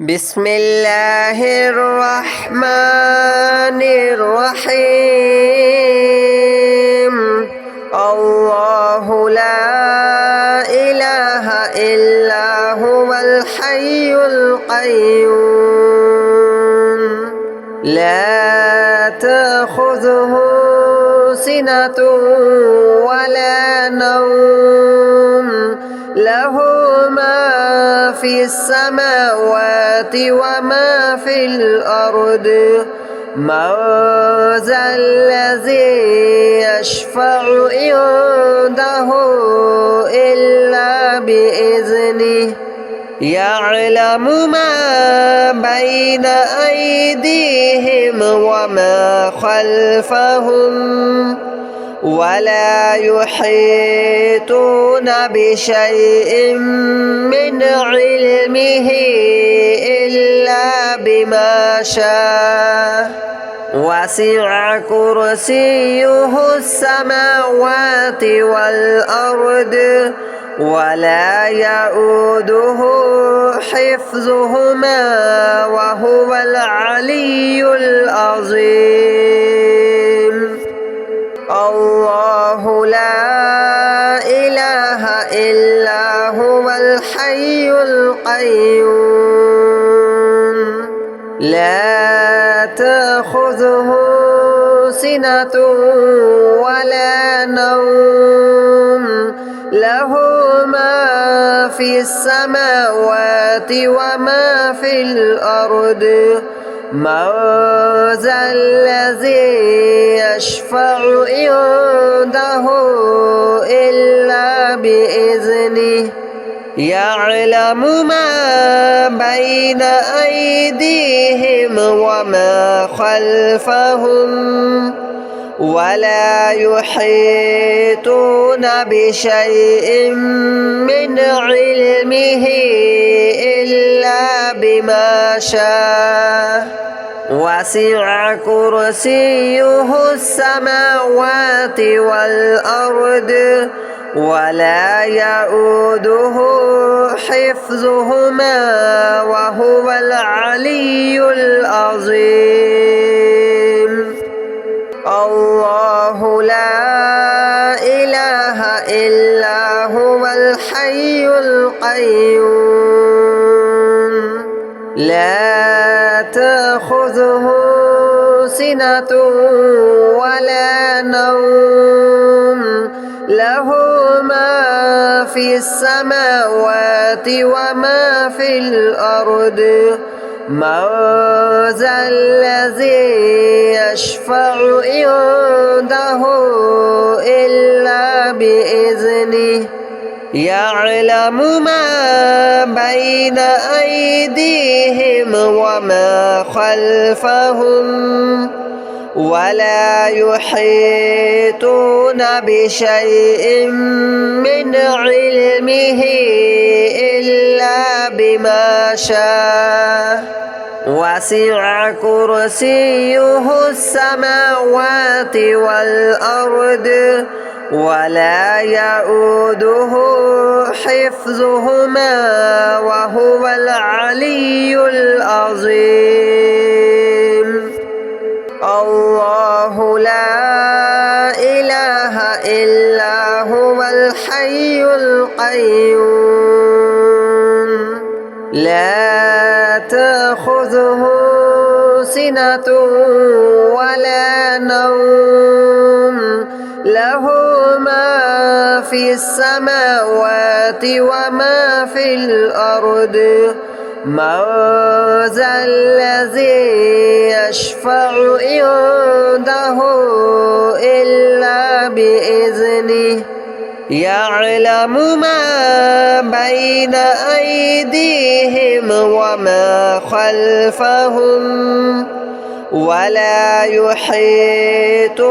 بسم الله الرحمن الرحيم. الله لا إله إلا هو الحي القيوم لا تأخذه سنة ولا نوم له ما في السماوات وما في الأرض من ذا الذي يشفع عنده إلا بإذنه يعلم ما بين أيديهم وما خلفهم ولا يحيطون بشيء من علمه إلا بما شاء وسع كرسيه السماوات والأرض ولا يؤوده حفظهما وهو العلي العظيم. الله لا إله إلا هو الحي القيوم لا تأخذه سنة ولا نوم له ما في السماوات وما في الأرض من ذا الذي يشفع عنده إلا بإذنه يعلم ما بين أيديهم وما خلفهم ولا يحيطون بشيء من علمه إلا بما شاء وسع كرسيه السماوات والأرض ولا يؤوده حفظهما وهو العلي العظيم. الله لا إله إلا هو الحي القيوم لا تأخذه سنة ولا نوم له ما في السماوات وما في الأرض من ذا الذي يشفع عنده إلا بإذنه يعلم ما بين أيديهم وما خلفهم ولا يحيطون بشيء من علمه إلا بما شاء وسع كرسيه السماوات والأرض ولا يؤوده حفظهما وهو العلي العظيم. الله لا إله إلا هو الحي القيوم لا تأخذه سنة ولا نوم له ما في السماوات وما في الأرض من ذا الذي يشفع عنده إلا بإذنه يعلم ما بين أيديهم وما خلفهم ولا يحيطون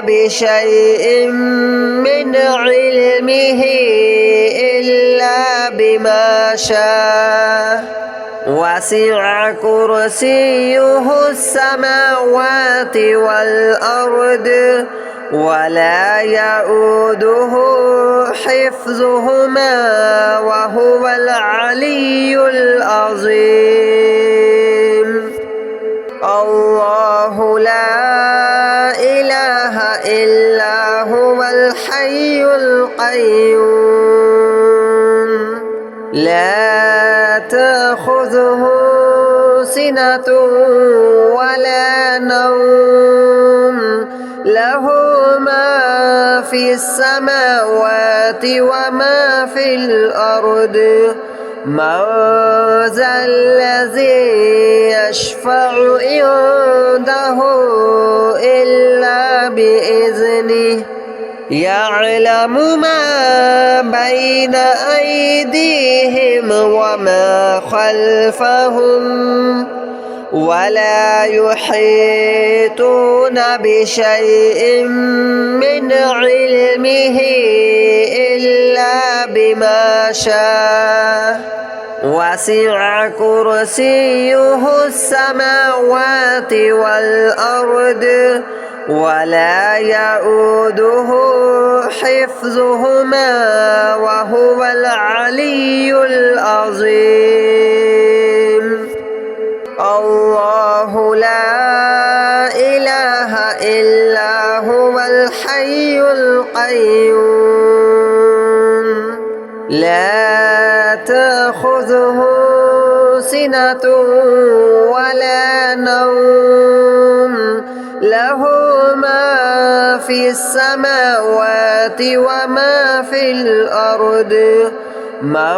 بشيء من علمه إلا بما شاء وسع كرسيه السماوات والأرض ولا يؤوده حفظهما وهو العلي العظيم. القيوم لا تأخذه سنة ولا نوم له ما في السماوات وما في الأرض من ذا الذي يشفع عنده إلا بإذنه يعلم ما بين أيديهم وما خلفهم ولا يحيطون بشيء من علمه إلا بما شاء وسع كرسيه السماوات والأرض ولا يؤوده حفظهما وهو العلي العظيم الله لا إله إلا هو الحي القيوم لا تأخذه سنة ولا نوم له ما في السماوات وما في الأرض من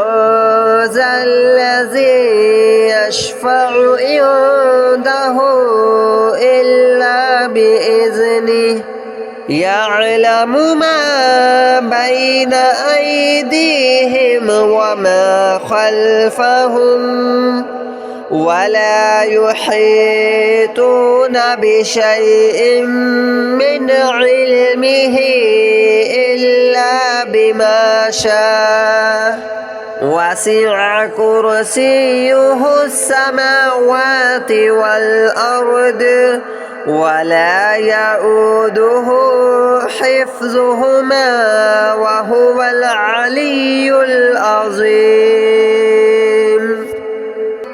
ذا الذي يشفع عنده إلا بإذنه يعلم ما بين أيديهم وما خلفهم ولا يحيطون بشيء من علمه إلا بما شاء وسع كرسيه السماوات والأرض ولا يؤوده حفظهما وهو العلي العظيم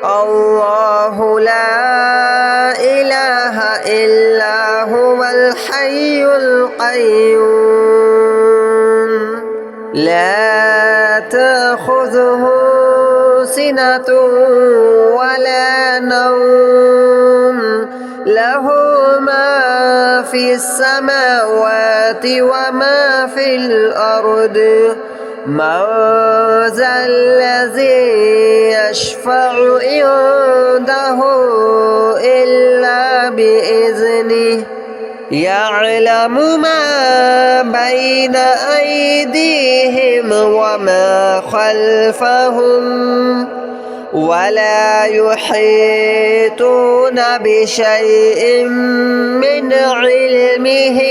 الله لا إله إلا هو الحي القيوم لا تأخذه سنة ولا نوم له ما في السماوات وما في الأرض من ذا الذي يشفع عنده إلا بإذنه يعلم ما بين أيديهم وما خلفهم ولا يحيطون بشيء من علمه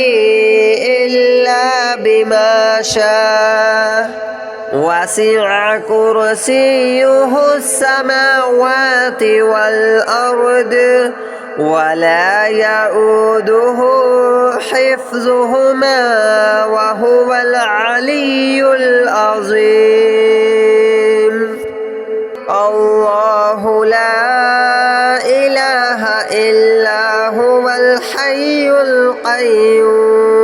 إلا بما شاء وسع كرسيه السماوات والأرض ولا يؤوده حفظهما وهو العلي العظيم الله لا إله إلا هو الحي القيوم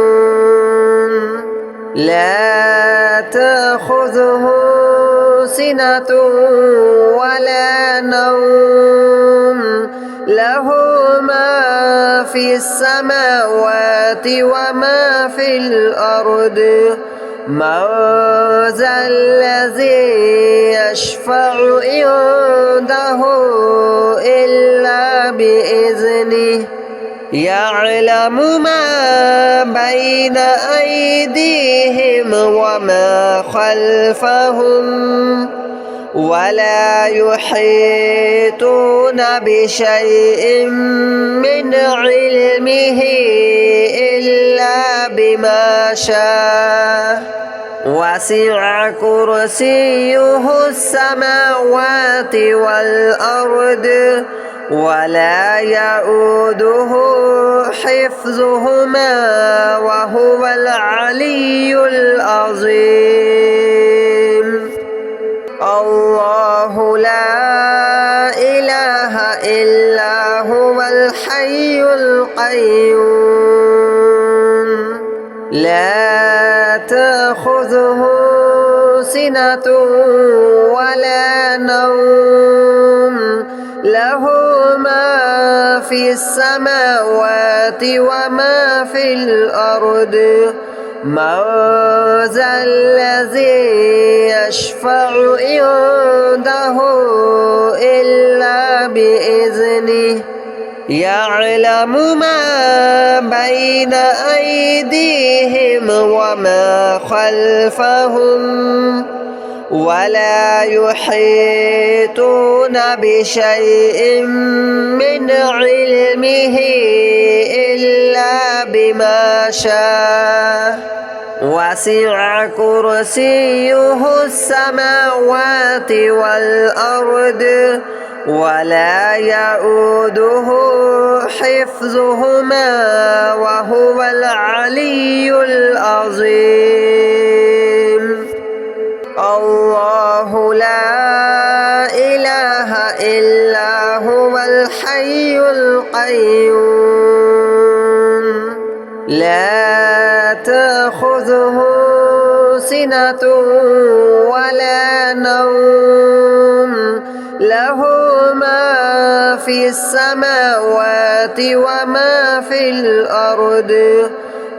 لا تأخذه سنة ولا نوم له ما في السماوات وما في الأرض من ذا الذي يشفع عنده إلا بإذنه يعلم ما بين أيديهم وما خلفهم ولا يحيطون بشيء من علمه إلا بما شاء وسع كرسيه السماوات والأرض ولا يؤوده حفظهما وهو العلي العظيم الله لا إله إلا هو الحي القيوم لا تأخذه سنة ولا نوم له ما في السماوات وما في الأرض من ذا الذي يشفع عنده إلا بإذنه يعلم ما بين أيديهم وما خلفهم ولا يحيطون بشيء من علمه إلا بما شاء وسع كرسيه السماوات والأرض ولا يؤوده حفظهما وهو العلي العظيم الله لا إله إلا هو الحي القيوم لا تأخذه سنة ولا نوم له ما في السماوات وما في الأرض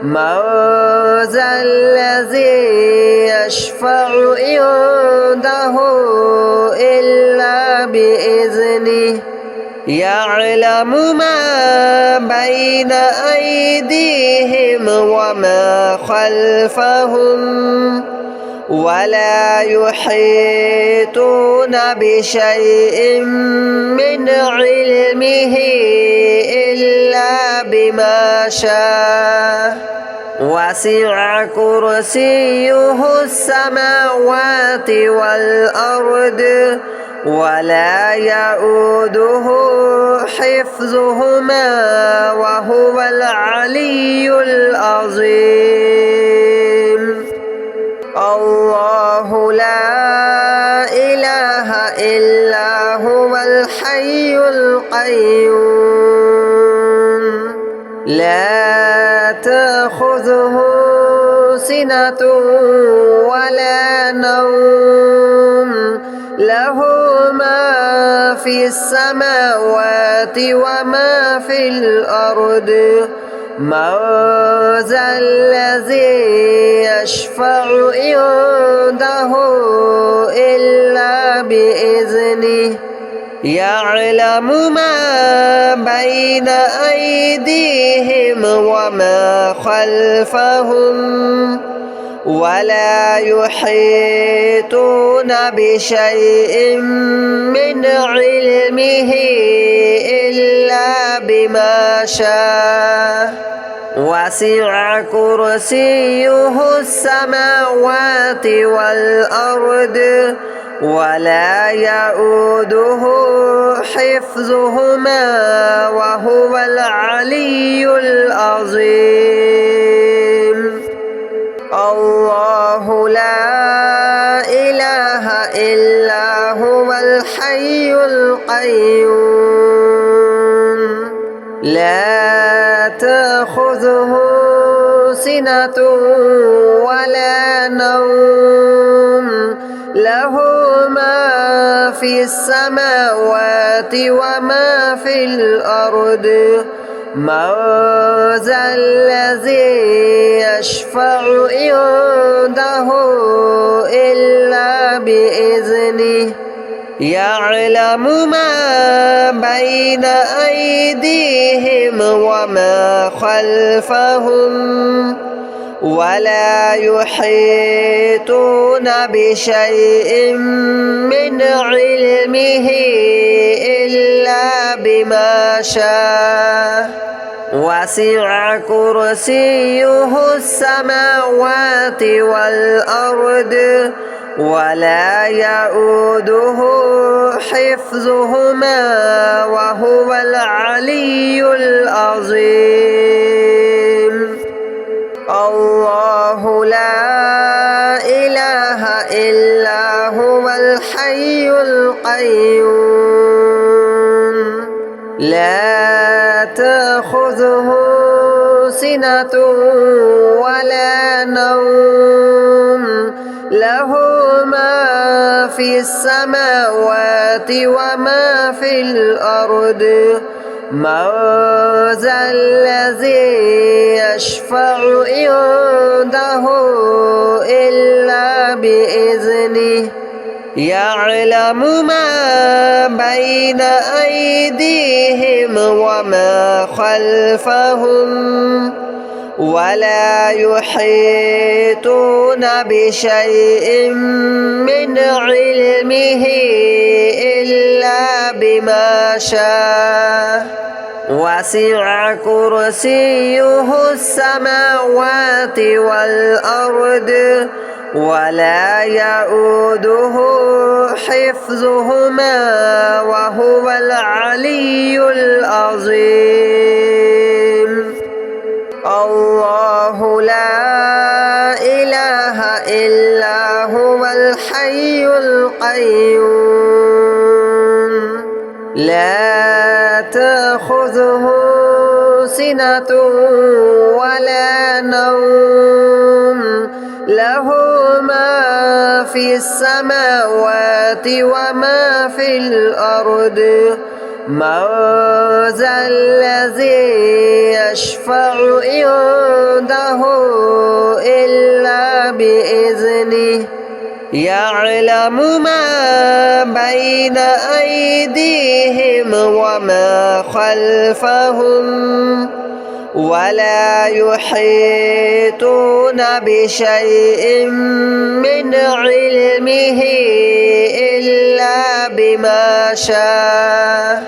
من ذا الذي يشفع عنده إلا بإذنه يعلم ما بين أيديهم وما خلفهم ولا يحيطون بشيء من علمه إلا بما شاء وسع كرسيه السماوات والأرض ولا يؤوده حفظهما وهو العلي العظيم الله لا إله إلا هو الحي القيوم لا تأخذه سنة ولا نوم له ما في السماوات وما في الأرض من ذا الذي يشفع عنده إلا بإذنه يعلم ما بين أيديهم وما خلفهم ولا يحيطون بشيء من علمه إلا بما شاء وسع كرسيه السماوات والأرض ولا يؤوده حفظهما وهو العلي العظيم الله لا إله إلا هو الحي القيوم لا تأخذه سنة ولا نوم له ما في السماوات وما في الأرض من ذا الذي يشفع عنده إلا بإذنه يعلم ما بين أيديهم وما خلفهم ولا يحيطون بشيء من علمه إلا بما شاء وسع كرسيه السماوات والأرض ولا يؤوده حفظهما وهو العلي العظيم الله لا إله إلا هو الحي القيوم لا تأخذه سنة ولا نوم له ما في السماوات وما في الأرض من ذا الذي يشفع عنده إلا بإذنه يعلم ما بين أيديهم وما خلفهم ولا يحيطون بشيء من علمه إلا بما شاء وسع كرسيه السماوات والأرض ولا يؤوده حفظهما وهو العلي العظيم الله لا إله إلا هو الحي القيوم لا تأخذه سنة ولا نوم له ما في السماوات وما في الأرض من ذا الذي يشفع عنده إلا بإذنه يعلم ما بين أيديهم وما خلفهم ولا يحيطون بشيء من علمه إلا بما شاء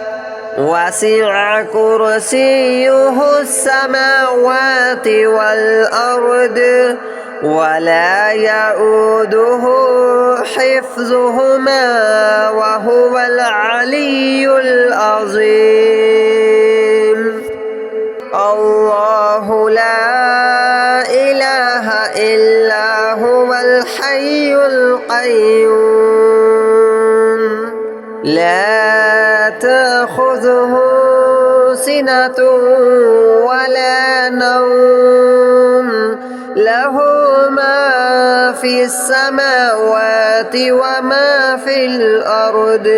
وسع كرسيه السماوات والأرض ولا يؤوده حفظهما وهو العلي العظيم الله لا إله إلا هو الحي القيوم لا تأخذه سنة ولا نوم له ما في السماوات وما في الأرض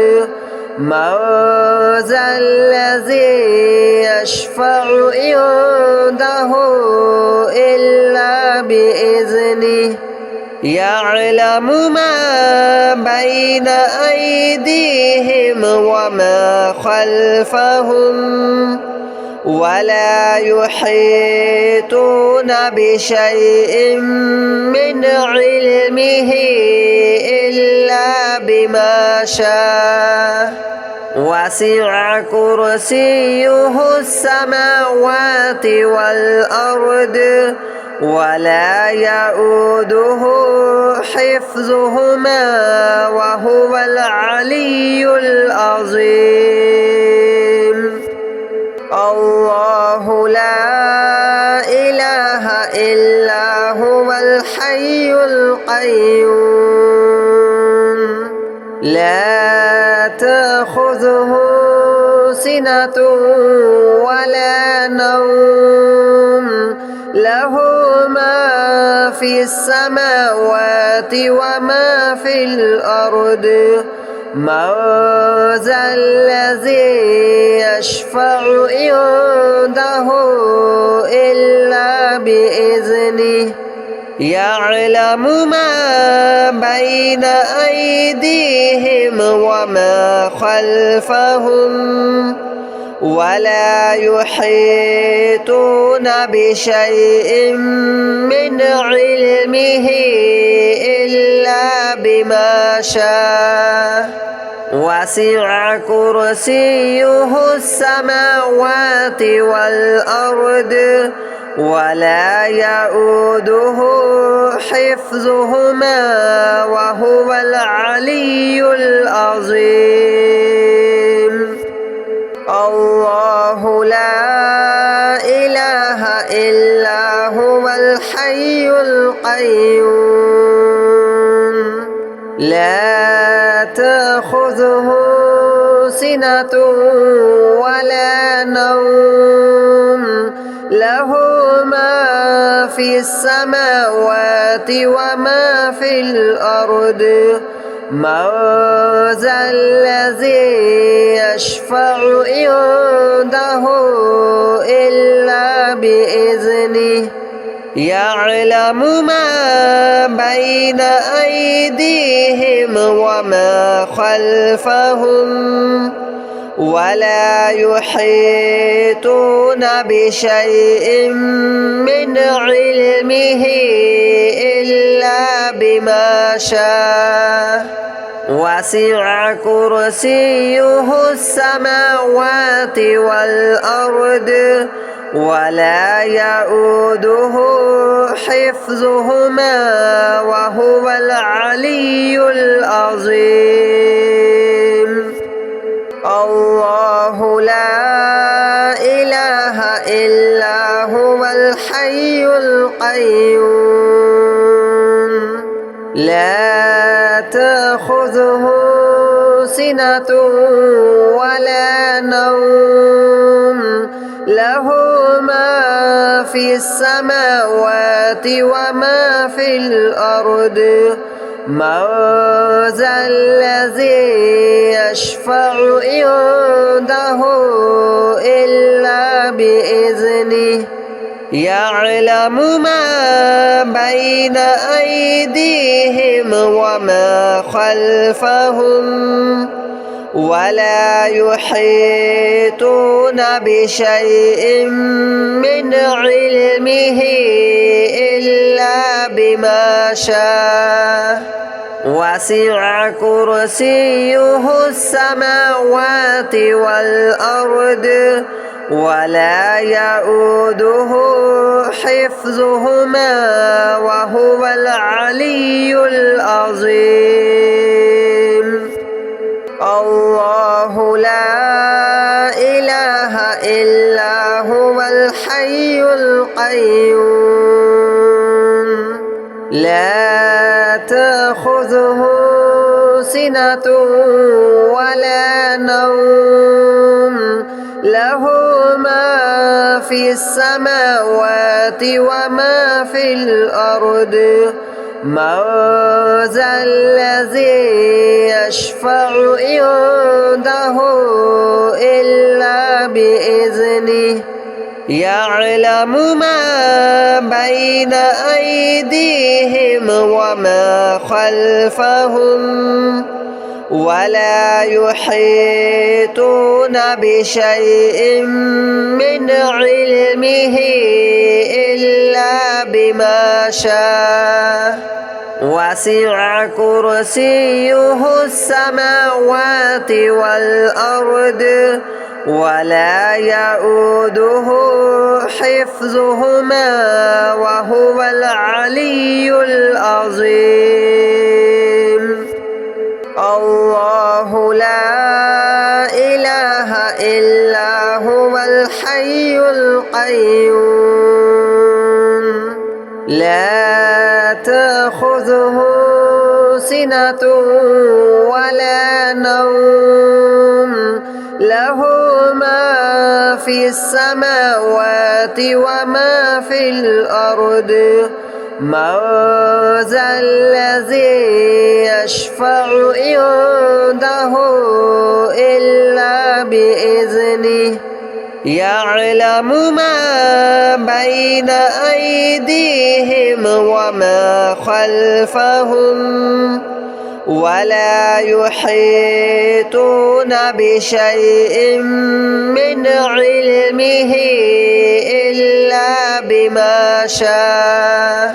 من ذا الذي يشفع عنده إلا بإذنه يعلم ما بين أيديهم وما خلفهم ولا يحيطون بشيء من علمه إلا بما شاء وسع كرسيه السماوات والأرض ولا يؤوده حفظهما وهو العلي العظيم الله لا إله إلا هو الحي القيوم لا تأخذه سنة ولا نوم له ما في السماوات وما في الأرض من ذا الذي يشفع عنده إلا بإذنه يعلم ما بين أيديهم وما خلفهم ولا يحيطون بشيء من علمه إلا بما شاء وسع كرسيه السماوات والأرض ولا يؤوده حفظهما وهو العلي العظيم الله لا إله إلا هو الحي القيوم لا تأخذه سنة ولا نوم له ما في في السماوات وما في الأرض من ذا الذي يشفع عنده إلا بإذنه يعلم ما بين أيديهم وما خلفهم ولا يحيطون بشيء من علمه إلا بما شاء وسع كرسيه السماوات والأرض ولا يؤوده حفظهما وهو العلي العظيم الله لا إله إلا هو الحي القيوم لا تأخذه سنة ولا نوم له ما في السماوات وما في الأرض من ذا الذي يشفع عنده إلا بإذنه يعلم ما بين أيديهم وما خلفهم ولا يحيطون بشيء من علمه إلا بما شاء وسع كرسيه السماوات والأرض ولا يؤوده حفظهما وهو العلي العظيم الله لا إله إلا هو الحي القيوم لا تأخذه سنة ولا نوم له ما في السماوات وما في الأرض من ذا الذي يشفع عنده إلا بإذنه يعلم ما بين أيديهم وما خلفهم ولا يحيطون بشيء من علمه إلا بما شاء وسع كرسيه السماوات والأرض ولا يؤوده حفظهما وهو العلي العظيم الله لا إله إلا هو الحي القيوم لا تأخذه سنة ولا نوم له ما في السماوات وما في الأرض من ذا الذي يشفع عنده إلا بإذنه يعلم ما بين أيديهم وما خلفهم ولا يحيطون بشيء من علمه إلا بما شاء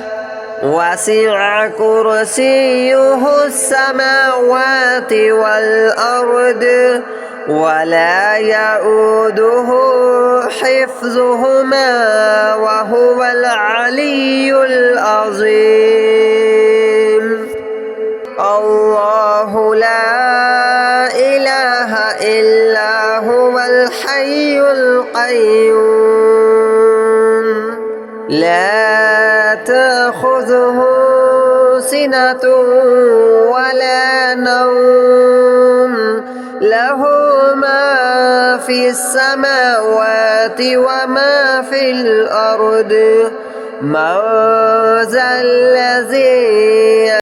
وسع كرسيه السماوات والأرض ولا يؤوده حفظهما وهو العلي العظيم الله لا إله إلا هو الحي القيوم لا تأخذه سنة ولا نوم له ما في السماوات وما في الأرض من ذا الذي